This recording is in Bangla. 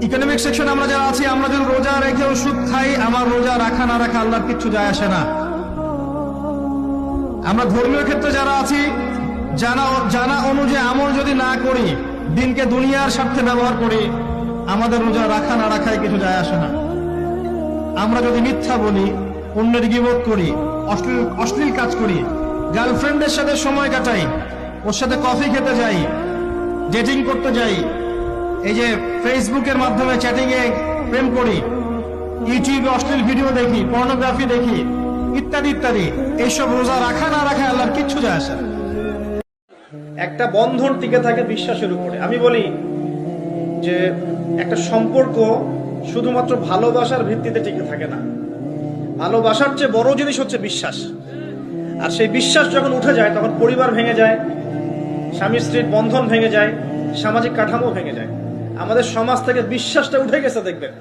ইকোনমিক সেকশন আমরা যারা আছি, আমরা যদি রোজা রেখে ওষুধ খাই, আমার রোজা রাখা না রাখা আল্লাহর কিচ্ছু যায় আসে না। আমরা ধর্মীয় ক্ষেত্রে যারা আছি, জানা অনুযায়ী আমল যদি না করি, দিনকে দুনিয়ার স্বার্থে ব্যবহার করি, আমাদের রোজা রাখা না রাখায় কিছু যায় আসে না। আমরা যদি মিথ্যা বলি, অন্যের গীবত করি, অশ্লীল কাজ করি, গার্লফ্রেন্ডের সাথে সময় কাটাই, ওর সাথে কফি খেতে যাই, ডেটিং করতে যাই, এই যে ফেসবুকের মাধ্যমে চ্যাটিং এ প্রেম করি, ইউটিউবে অশ্লীল ভিডিও দেখি, পর্নোগ্রাফি দেখি, ইত্যাদি ইত্যাদি, এইসব রোজা রাখা না রাখা আল্লাহর কিচ্ছু যায় আসে না। একটা বন্ধন টিকে থাকে বিশ্বাসের উপরে। আমি বলি যে একটা সম্পর্ক শুধুমাত্র ভালোবাসার ভিত্তিতে টিকে থাকে না। ভালোবাসার চেয়ে বড় জিনিস হচ্ছে বিশ্বাস। আর সেই বিশ্বাস যখন উঠে যায়, তখন পরিবার ভেঙে যায়, স্বামী স্ত্রীর বন্ধন ভেঙে যায়, সামাজিক কাঠামো ভেঙে যায়। আমাদের সমাজ থেকে বিশ্বাসটা উঠে গেছে দেখবেন।